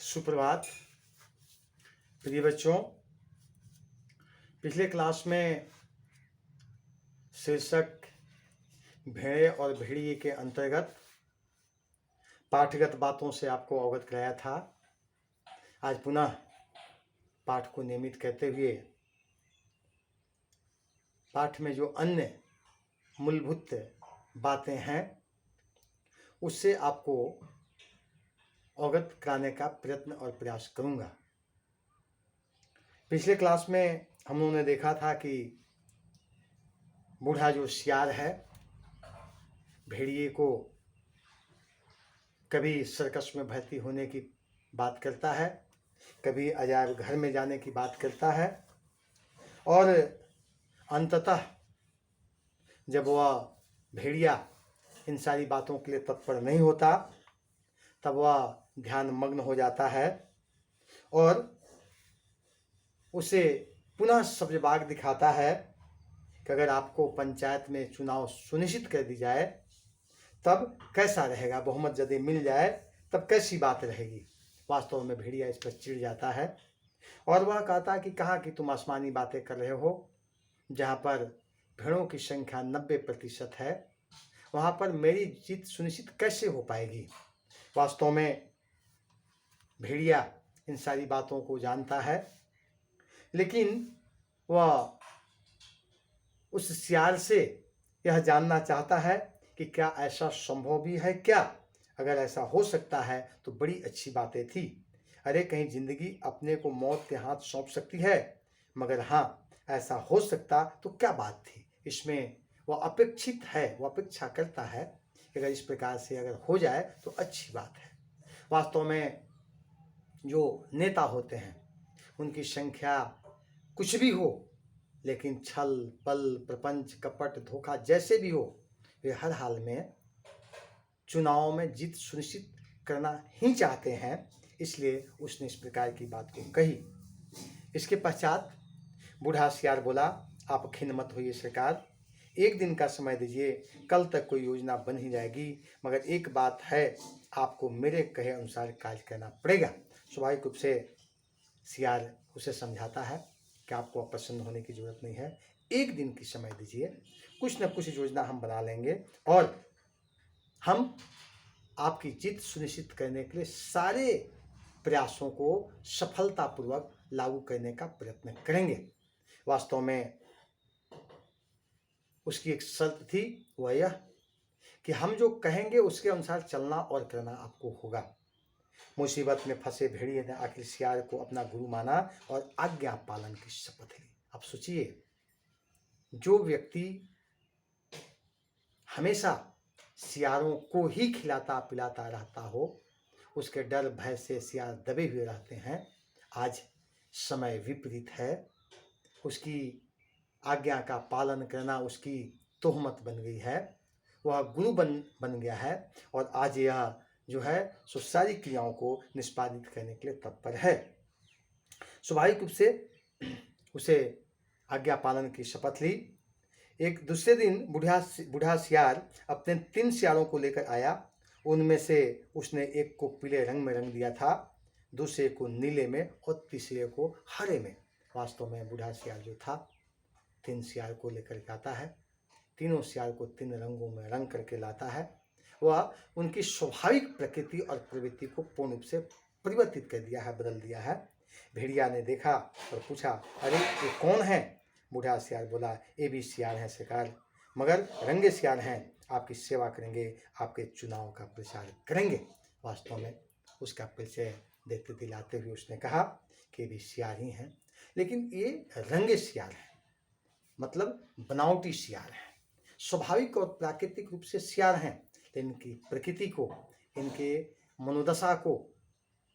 सुप्रभात प्रिय बच्चों। पिछले क्लास में शीर्षक भेड़े और भेड़िए के अंतर्गत पाठगत बातों से आपको अवगत कराया था। आज पुनः पाठ को नियमित करते हुए पाठ में जो अन्य मूलभूत बातें हैं उससे आपको अवगत कराने का प्रयत्न और प्रयास करूंगा। पिछले क्लास में हम लोगों ने देखा था कि बूढ़ा जो सियार है भेड़िए को कभी सर्कस में भर्ती होने की बात करता है, कभी अजायब घर में जाने की बात करता है और अंततः जब वह भेड़िया इन सारी बातों के लिए तत्पर नहीं होता तब वह ध्यान मग्न हो जाता है और उसे पुनः सब्जबाग दिखाता है कि अगर आपको पंचायत में चुनाव सुनिश्चित कर दी जाए तब कैसा रहेगा, बहुमत यदि मिल जाए तब कैसी बात रहेगी। वास्तव में भेड़िया इस पर चिढ़ जाता है और वह कहता कि कहाँ की तुम आसमानी बातें कर रहे हो। जहाँ पर भेड़ों की संख्या 90% है वहाँ पर मेरी जीत सुनिश्चित कैसे हो पाएगी। वास्तव में भेड़िया इन सारी बातों को जानता है, लेकिन वह उस सियार से यह जानना चाहता है कि क्या ऐसा संभव भी है क्या। अगर ऐसा हो सकता है तो बड़ी अच्छी बातें थी। अरे कहीं जिंदगी अपने को मौत के हाथ सौंप सकती है, मगर हाँ ऐसा हो सकता तो क्या बात थी। इसमें वह अपेक्षित है, वह अपेक्षा करता है कि अगर इस प्रकार से अगर हो जाए तो अच्छी बात है। वास्तव में जो नेता होते हैं उनकी संख्या कुछ भी हो, लेकिन छल पल प्रपंच कपट धोखा जैसे भी हो, वे हर हाल में चुनाव में जीत सुनिश्चित करना ही चाहते हैं। इसलिए उसने इस प्रकार की बात को कही। इसके पश्चात बूढ़ा सियार बोला, आप खिन्न मत होइए सरकार, एक दिन का समय दीजिए, कल तक कोई योजना बन ही जाएगी। मगर एक बात है, आपको मेरे कहे अनुसार कार्य करना पड़ेगा। स्वाभाविक रूप से सियार उसे समझाता है कि आपको अप्रसन्न होने की जरूरत नहीं है, एक दिन की समय दीजिए, कुछ न कुछ योजना हम बना लेंगे और हम आपकी जीत सुनिश्चित करने के लिए सारे प्रयासों को सफलतापूर्वक लागू करने का प्रयत्न करेंगे। वास्तव में उसकी एक शर्त थी, वह यह कि हम जो कहेंगे उसके अनुसार चलना और करना आपको होगा। मुसीबत में फंसे भेड़िए ने आखिर सियार को अपना गुरु माना और आज्ञा पालन की शपथ ली। आप सोचिए, जो व्यक्ति हमेशा सियारों को ही खिलाता पिलाता रहता हो, उसके डर भय से सियार दबे हुए रहते हैं। आज समय विपरीत है, उसकी आज्ञा का पालन करना उसकी तोहमत बन गई है, वह गुरु बन गया है और आज यह जो है सो सारी क्रियाओं को निष्पादित करने के लिए तत्पर है। स्वाभाविक रूप से उसे आज्ञा पालन की शपथ ली। एक दूसरे दिन बूढ़ा सियार अपने 3 सियारों को लेकर आया। उनमें से उसने एक को पीले रंग में रंग दिया था, दूसरे को नीले में और तीसरे को हरे में। वास्तव में बूढ़ा सियार जो था 3 सियार को लेकर के आता है, तीनों सियार को 3 रंगों में रंग करके लाता है। वह उनकी स्वाभाविक प्रकृति और प्रवृत्ति को पूर्ण रूप से परिवर्तित कर दिया है, बदल दिया है। भेड़िया ने देखा और पूछा, अरे ये कौन है? बूढ़ा सियार बोला, ये भी सियार हैं सरकार, मगर रंगे सियार हैं, आपकी सेवा करेंगे, आपके चुनाव का प्रचार करेंगे। वास्तव में उसका परिचय देते दिलाते हुए उसने कहा कि ये भी सियार ही हैं, लेकिन ये रंगे सियार हैं, मतलब बनावटी सियार हैं। स्वाभाविक और प्राकृतिक रूप से सियार हैं, लेकिन इनकी प्रकृति को, इनके मनोदशा को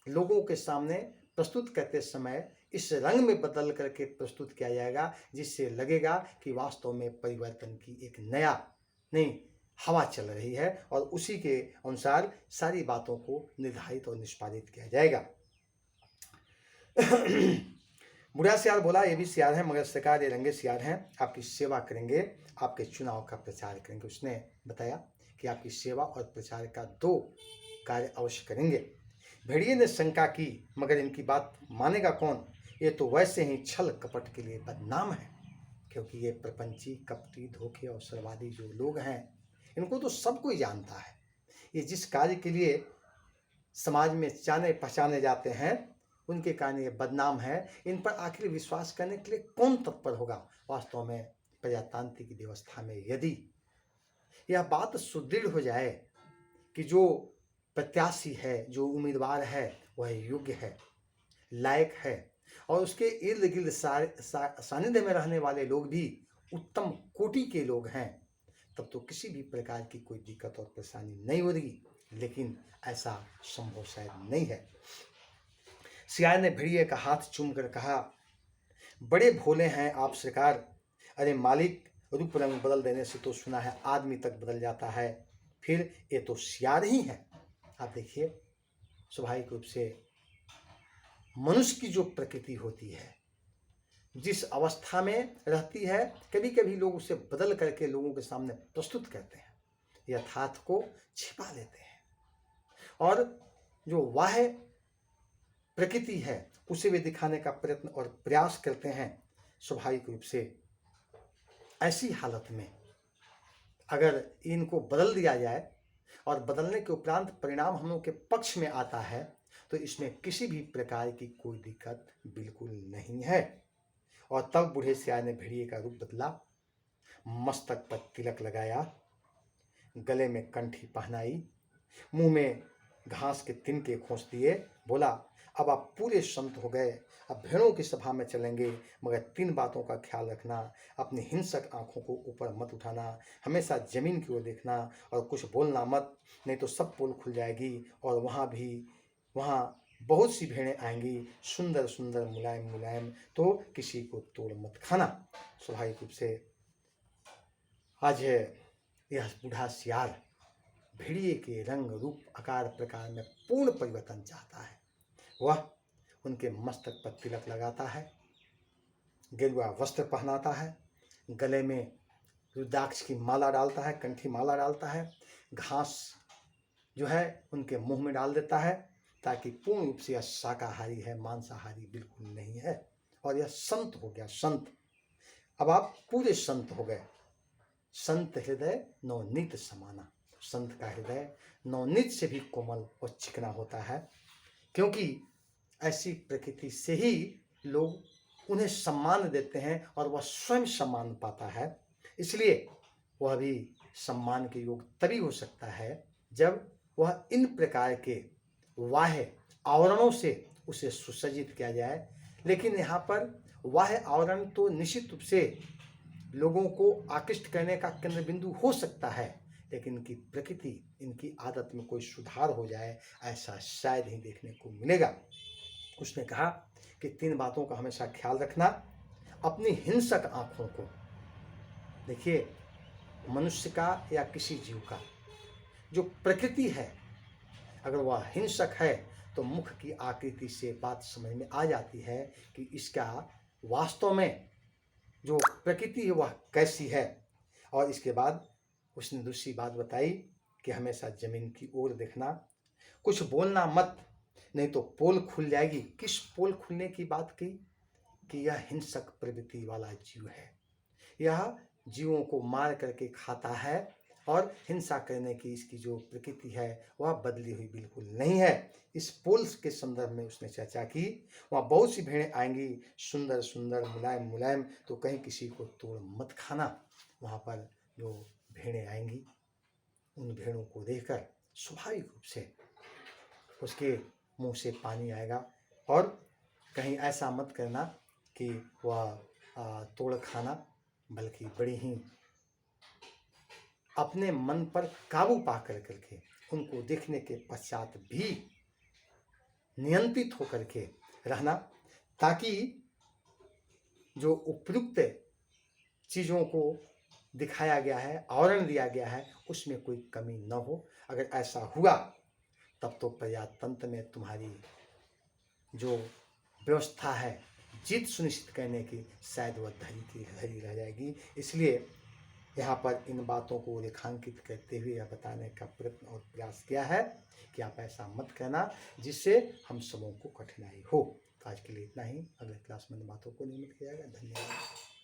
लोगों के सामने प्रस्तुत करते समय इस रंग में बदल करके प्रस्तुत किया जाएगा, जिससे लगेगा कि वास्तव में परिवर्तन की एक नई हवा चल रही है और उसी के अनुसार सारी बातों को निर्धारित और निष्पादित किया जाएगा। बूढ़ा सियार बोला, ये भी सियार है, मगर सरकार ये रंगे सियार हैं, आपकी सेवा करेंगे, आपके चुनाव का प्रचार करेंगे। उसने बताया कि आपकी सेवा और प्रचार का 2 कार्य अवश्य करेंगे। भेड़िए ने शंका की, मगर इनकी बात मानेगा कौन? ये तो वैसे ही छल कपट के लिए बदनाम है, क्योंकि ये प्रपंची, कपटी, धोखे और सर्वादी जो लोग हैं, इनको तो सब कोई जानता है। ये जिस कार्य के लिए समाज में जाने पहचाने जाते हैं, उनके कारण ये बदनाम है। इन पर आखिर विश्वास करने के लिए कौन तत्पर होगा? वास्तव में प्रजातांत्रिक व्यवस्था में यदि यह बात सुदृढ़ हो जाए कि जो प्रत्याशी है, जो उम्मीदवार है, वह योग्य है, लायक है, और उसके इर्द गिर्द सानिध्य में रहने वाले लोग भी उत्तम कोटि के लोग हैं, तब तो किसी भी प्रकार की कोई दिक्कत और परेशानी नहीं होगी। लेकिन ऐसा संभव शायद नहीं है। सियार ने भेड़िए का हाथ चूम कर कहा, बड़े भोले हैं आप सरकार। अरे मालिक, रूप रंग बदल देने से तो सुना है आदमी तक बदल जाता है, फिर ये तो सियार ही है। आप देखिए, स्वाभाविक रूप से मनुष्य की जो प्रकृति होती है, जिस अवस्था में रहती है, कभी कभी लोग उसे बदल करके लोगों के सामने प्रस्तुत करते हैं, यथार्थ को छिपा लेते हैं, और जो वाह प्रकृति है उसे वे दिखाने का प्रयत्न और प्रयास करते हैं। स्वाभाविक रूप से ऐसी हालत में अगर इनको बदल दिया जाए और बदलने के उपरांत परिणाम हम लोग के पक्ष में आता है, तो इसमें किसी भी प्रकार की कोई दिक्कत बिल्कुल नहीं है। और तब बूढ़े सियार ने भेड़िए का रूप बदला, मस्तक पर तिलक लगाया, गले में कंठी पहनाई, मुंह में घास के तिनके खोस दिए, बोला, अब आप पूरे संत हो गए, अब भेड़ों की सभा में चलेंगे, मगर 3 बातों का ख्याल रखना। अपनी हिंसक आंखों को ऊपर मत उठाना, हमेशा जमीन की ओर देखना, और कुछ बोलना मत, नहीं तो सब पोल खुल जाएगी, और वहाँ बहुत सी भेड़ें आएंगी, सुंदर सुंदर, मुलायम मुलायम, तो किसी को तोड़ मत खाना। स्वाभाविक रूप से आज यह बूढ़ा सियार भेड़िए के रंग, रूप, आकार, प्रकार में पूर्ण परिवर्तन चाहता है। वह उनके मस्तक पर तिलक लगाता है, गेरुआ वस्त्र पहनाता है, गले में रुद्राक्ष की माला डालता है, कंठी माला डालता है, घास जो है उनके मुंह में डाल देता है, ताकि पूर्ण रूप से यह शाकाहारी है, मांसाहारी बिल्कुल नहीं है, और यह संत हो गया, संत। अब आप पूरे संत हो गए। संत हृदय नवनीत समाना। संत का हृदय नवनीत से भी कोमल और चिकना होता है, क्योंकि ऐसी प्रकृति से ही लोग उन्हें सम्मान देते हैं और वह स्वयं सम्मान पाता है। इसलिए वह भी सम्मान के योग तभी हो सकता है जब वह इन प्रकार के वाह्य आवरणों से उसे सुसज्जित किया जाए। लेकिन यहाँ पर वाह्य आवरण तो निश्चित रूप से लोगों को आकृष्ट करने का केंद्र बिंदु हो सकता है, लेकिन इनकी प्रकृति, इनकी आदत में कोई सुधार हो जाए, ऐसा शायद ही देखने को मिलेगा। उसने कहा कि 3 बातों का हमेशा ख्याल रखना। अपनी हिंसक आंखों को देखिए, मनुष्य का या किसी जीव का जो प्रकृति है, अगर वह हिंसक है तो मुख की आकृति से बात समझ में आ जाती है कि इसका वास्तव में जो प्रकृति है वह कैसी है। और इसके बाद उसने दूसरी बात बताई कि हमेशा जमीन की ओर देखना, कुछ बोलना मत, नहीं तो पोल खुल जाएगी। किस पोल खुलने की बात की? कि यह हिंसक प्रवृत्ति वाला जीव है, यह जीवों को मार करके खाता है, और हिंसा करने की इसकी जो प्रकृति है वह बदली हुई बिल्कुल नहीं है। इस पोल के संदर्भ में उसने चर्चा की। वहाँ बहुत सी भेड़ें आएंगी, सुंदर सुंदर, मुलायम मुलायम, तो कहीं किसी को तोड़ मत खाना। वहाँ पर जो भेड़ें आएंगी, उन भेड़ों को देखकर स्वाभाविक रूप से उसके मुंह से पानी आएगा, और कहीं ऐसा मत करना कि वह तोड़ खाना, बल्कि बड़ी ही अपने मन पर काबू पा करके उनको देखने के पश्चात भी नियंत्रित होकर के रहना, ताकि जो उपयुक्त चीज़ों को दिखाया गया है, आवरण दिया गया है, उसमें कोई कमी न हो। अगर ऐसा हुआ तब तो प्रजातंत्र में तुम्हारी जो व्यवस्था है जीत सुनिश्चित करने की, शायद वह धरी की धरी रह जाएगी। इसलिए यहाँ पर इन बातों को रेखांकित करते हुए यह बताने का प्रयत्न और प्रयास किया है कि आप ऐसा मत कहना जिससे हम सबों को कठिनाई हो। तो आज के लिए इतना ही। अगले क्लास में इन बातों को नियमित किया जाएगा। धन्यवाद।